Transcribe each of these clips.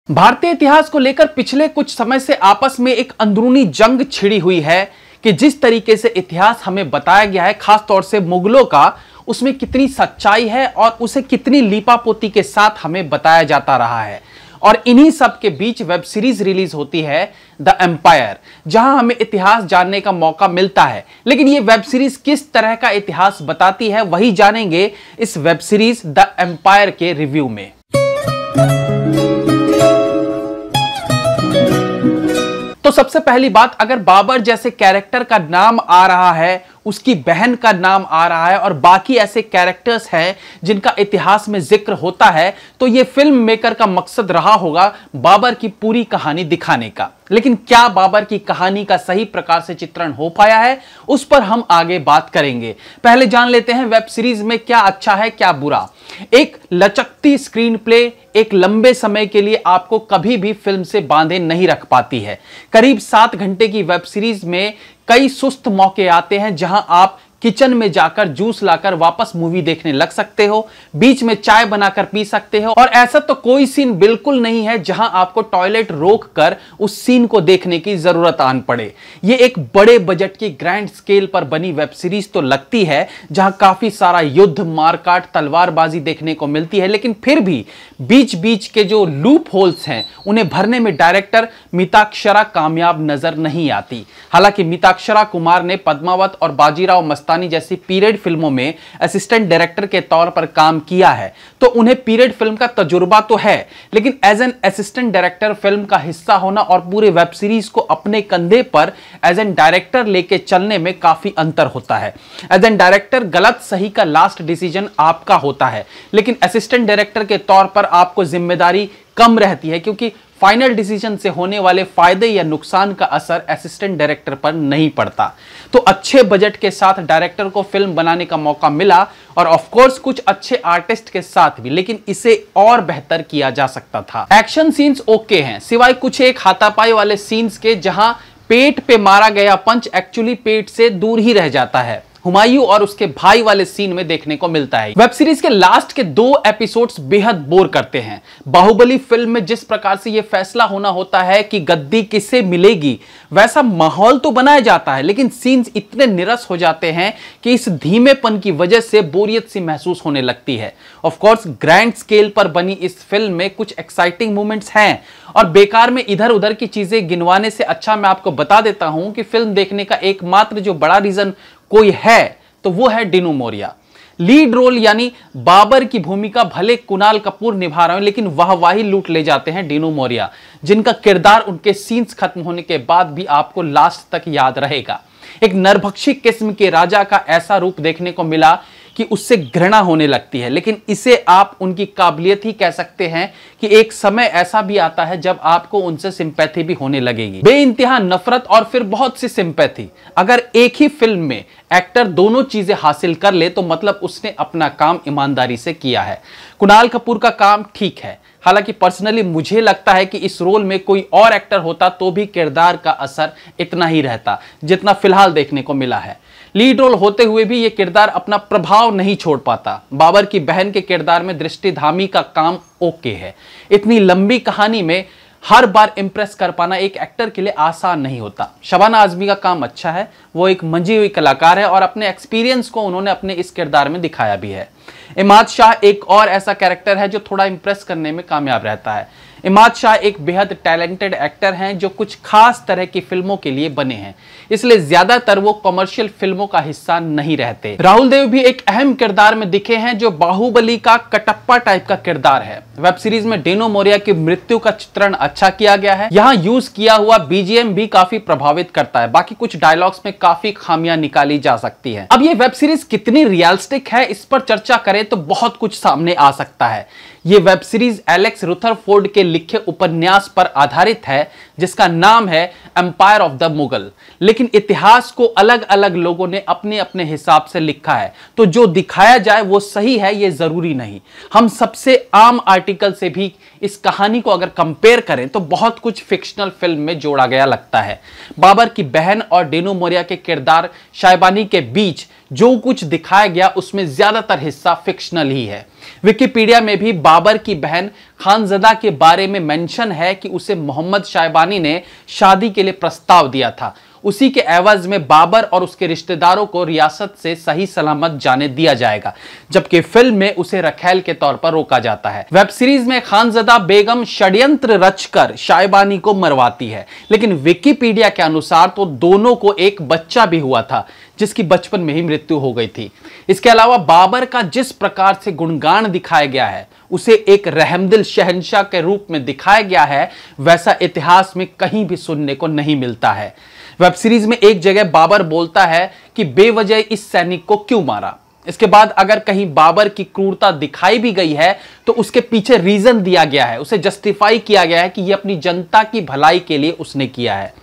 भारतीय इतिहास को लेकर पिछले कुछ समय से आपस में एक अंदरूनी जंग छिड़ी हुई है कि जिस तरीके से इतिहास हमें बताया गया है, खास तौर से मुगलों का, उसमें कितनी सच्चाई है और उसे कितनी लीपापोती के साथ हमें बताया जाता रहा है। और इन्हीं सब के बीच वेब सीरीज रिलीज होती है द एम्पायर, जहां हमें इतिहास जानने का मौका मिलता है। लेकिन ये वेब सीरीज किस तरह का इतिहास बताती है, वही जानेंगे इस वेब सीरीज द एम्पायर के रिव्यू में। तो सबसे पहली बात, अगर बाबर जैसे कैरेक्टर का नाम आ रहा है, उसकी बहन का नाम आ रहा है और बाकी ऐसे कैरेक्टर्स हैं जिनका इतिहास में जिक्र होता है, तो यह फिल्म मेकर का मकसद रहा होगा बाबर की पूरी कहानी दिखाने का। लेकिन क्या बाबर की कहानी का सही प्रकार से चित्रण हो पाया है, उस पर हम आगे बात करेंगे। पहले जान लेते हैं वेब सीरीज में क्या अच्छा है क्या बुरा। एक लचकती स्क्रीन प्ले एक लंबे समय के लिए आपको कभी भी फिल्म से बांधे नहीं रख पाती है। करीब 7 घंटे की वेब सीरीज में कई सुस्त मौके आते हैं जहां आप किचन में जाकर जूस लाकर वापस मूवी देखने लग सकते हो, बीच में चाय बनाकर पी सकते हो, और ऐसा तो कोई सीन बिल्कुल नहीं है जहां आपको टॉयलेट रोककर उस सीन को देखने की जरूरत आन पड़े। यह एक बड़े बजट की ग्रैंड स्केल पर बनी वेब सीरीज तो लगती है, जहां काफी सारा युद्ध, मारकाट, तलवारबाजी देखने को मिलती है, लेकिन फिर भी बीच बीच के जो लूप होल्स हैं उन्हें भरने में डायरेक्टर मिताक्षरा कामयाब नजर नहीं आती। हालांकि मिताक्षरा कुमार ने पद्मावत और बाजीराव मस्तानी जैसी पीरियड फिल्मों में असिस्टेंट डायरेक्टर के तौर पर काम किया है, तो उन्हें पीरियड फिल्म का तजुर्बा तो है, लेकिन as an assistant director film का हिस्सा होना और पूरे वेब सीरीज को अपने कंधे पर एज एन डायरेक्टर लेके चलने में काफी अंतर होता है। एज एन डायरेक्टर गलत सही का लास्ट डिसीजन आपका होता है, लेकिन असिस्टेंट डायरेक्टर के तौर पर आपको जिम्मेदारी कम रहती है, क्योंकि फाइनल डिसीजन से होने वाले फायदे या नुकसान का असर असिस्टेंट डायरेक्टर पर नहीं पड़ता। तो अच्छे बजट के साथ डायरेक्टर को फिल्म बनाने का मौका मिला, और ऑफ कोर्स कुछ अच्छे आर्टिस्ट के साथ भी, लेकिन इसे और बेहतर किया जा सकता था। एक्शन सीन्स ओके हैं, सिवाय कुछ एक हाथापाई वाले सीन्स के जहां पेट पे मारा गया पंच एक्चुअली पेट से दूर ही रह जाता है। हुमायूं और उसके भाई वाले सीन में देखने को मिलता है। वेब सीरीज के लास्ट के 2 एपिसोड्स बेहद बोर करते हैं। बाहुबली फिल्म में जिस प्रकार से यह फैसला होना होता है कि गद्दी किसे मिलेगी, वैसा माहौल तो बनाया जाता है, लेकिन सीन्स इतने निरस हो जाते हैं कि इस धीमेपन की वजह से बोरियत सी महसूस होने लगती है। ऑफ कोर्स ग्रैंड स्केल पर बनी इस फिल्म में कुछ एक्साइटिंग मोमेंट्स हैं, और बेकार में इधर उधर की चीजें गिनवाने से अच्छा मैं आपको बता देता हूं कि फिल्म देखने का एकमात्र जो बड़ा रीजन कोई है तो वो है डिनू मोरिया। लीड रोल यानी बाबर की भूमिका भले कुणाल कपूर निभा रहे हैं, लेकिन वाहवाही लूट ले जाते हैं डिनू मोरिया, जिनका किरदार उनके सीन्स खत्म होने के बाद भी आपको लास्ट तक याद रहेगा। एक नरभक्षी किस्म के राजा का ऐसा रूप देखने को मिला कि उससे घृणा होने लगती है, लेकिन इसे आप उनकी काबिलियत ही कह सकते हैं कि एक समय ऐसा भी आता है जब आपको उनसे सिंपैथी भी होने लगेगी। बेइंतहा नफरत और फिर बहुत सी सिंपैथी। अगर एक ही फिल्म में एक्टर दोनों चीजें हासिल कर ले तो मतलब उसने अपना काम ईमानदारी से किया है। कुणाल कपूर का काम ठीक है, हालांकि पर्सनली मुझे लगता है कि इस रोल में कोई और एक्टर होता तो भी किरदार का असर इतना ही रहता जितना फिलहाल देखने को मिला है। लीड रोल होते हुए भी यह किरदार अपना प्रभाव नहीं छोड़ पाता। बाबर की बहन के किरदार में दृष्टि धामी का काम ओके है। इतनी लंबी कहानी में हर बार इंप्रेस कर पाना एक एक्टर के लिए आसान नहीं होता। शबाना आजमी का काम अच्छा है, वो एक मंजी हुई कलाकार है और अपने एक्सपीरियंस को उन्होंने अपने इस किरदार में दिखाया भी है। इमाद शाह एक और ऐसा कैरेक्टर है जो थोड़ा इंप्रेस करने में कामयाब रहता है। इमाद शाह एक बेहद टैलेंटेड एक्टर हैं जो कुछ खास तरह की फिल्मों के लिए बने हैं, इसलिए ज्यादातर वो कमर्शियल फिल्मों का हिस्सा नहीं रहते। राहुल देव भी एक अहम किरदार में दिखे हैं जो बाहुबली का कटप्पा टाइप का किरदार है। वेब सीरीज में डिनू मोरिया की मृत्यु का चित्रण अच्छा किया गया है। यहाँ यूज किया हुआ बीजीएम भी काफी प्रभावित करता है। बाकी कुछ डायलॉग्स में काफी खामियां निकाली जा सकती है। अब ये वेब सीरीज कितनी रियलिस्टिक है, इस पर चर्चा करें तो बहुत कुछ सामने आ सकता है। ये वेब सीरीज एलेक्स रुथरफोर्ड के लिखे उपन्यास पर आधारित है जिसका नाम है एम्पायर ऑफ द मुगल, लेकिन इतिहास को अलग अलग लोगों ने अपने अपने हिसाब से लिखा है, तो जो दिखाया जाए वो सही है ये जरूरी नहीं। हम सबसे आम आर्टिकल से भी इस कहानी को अगर कंपेयर करें तो बहुत कुछ फिक्शनल फिल्म में जोड़ा गया लगता है। बाबर की बहन और डेनू मोरिया के किरदार शायबानी के बीच जो कुछ दिखाया गया उसमें ज्यादातर हिस्सा फिक्शनल ही है। विकिपीडिया में भी बाबर की बहन खानजदा के बारे में मेंशन है कि उसे मोहम्मद शायबानी ने शादी के लिए प्रस्ताव दिया था। उसी के एवज में बाबर और उसके रिश्तेदारों को रियासत से सही सलामत जाने दिया जाएगा, जबकि फिल्म में उसे रखैल के तौर पर रोका जाता है। वेब सीरीज में खानजदा बेगम षड्यंत्र रचकर शायबानी को मरवाती है, लेकिन विकिपीडिया के अनुसार तो दोनों को एक बच्चा भी हुआ था जिसकी बचपन में ही मृत्यु हो गई थी। इसके अलावा बाबर का जिस प्रकार से गुणगान दिखाया गया है, उसे एक रहमदिल शहंशाह के रूप में दिखाया गया है, वैसा इतिहास में कहीं भी सुनने को नहीं मिलता है। वेब सीरीज में एक जगह बाबर बोलता है कि बेवजह इस सैनिक को क्यों मारा। इसके बाद अगर कहीं बाबर की क्रूरता दिखाई भी गई है तो उसके पीछे रीजन दिया गया है, उसे जस्टिफाई किया गया है कि यह अपनी जनता की भलाई के लिए उसने किया है।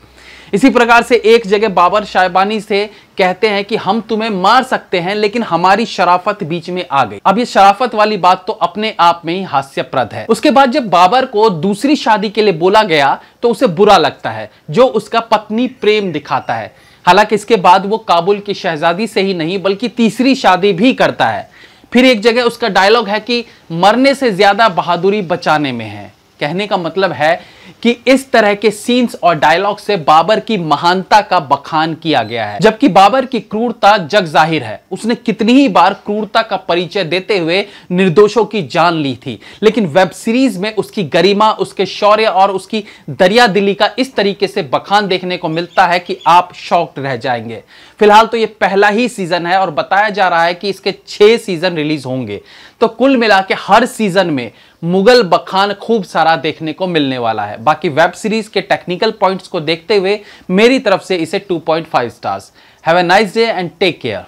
इसी प्रकार से एक जगह बाबर शायबानी से कहते हैं कि हम तुम्हें मार सकते हैं लेकिन हमारी शराफत बीच में आ गई। अब ये शराफत वाली बात तो अपने आप में ही हास्यप्रद है। उसके बाद जब बाबर को दूसरी शादी के लिए बोला गया तो उसे बुरा लगता है, जो उसका पत्नी प्रेम दिखाता है। हालांकि इसके बाद वो काबुल की शहजादी से ही नहीं बल्कि तीसरी शादी भी करता है। फिर एक जगह उसका डायलॉग है कि मरने से ज्यादा बहादुरी बचाने में है। कहने का मतलब है कि इस तरह के सीन्स और डायलॉग से बाबर की महानता का बखान किया गया है, जबकि बाबर की क्रूरता जग जाहिर है। उसने कितनी ही बार क्रूरता का परिचय देते हुए निर्दोषों की जान ली थी, लेकिन वेब सीरीज में उसकी गरिमा, उसके शौर्य और उसकी दरियादिली का इस तरीके से बखान देखने को मिलता है कि आप शॉक्ड रह जाएंगे। फिलहाल तो ये पहला ही सीजन है और बताया जा रहा है कि इसके 6 सीजन रिलीज होंगे, तो कुल मिला के हर सीजन में मुगल बखान खूब सारा देखने को मिलने वाला है। बाकी वेब सीरीज के टेक्निकल पॉइंट्स को देखते हुए मेरी तरफ से इसे 2.5 stars. Have a nice day and take care.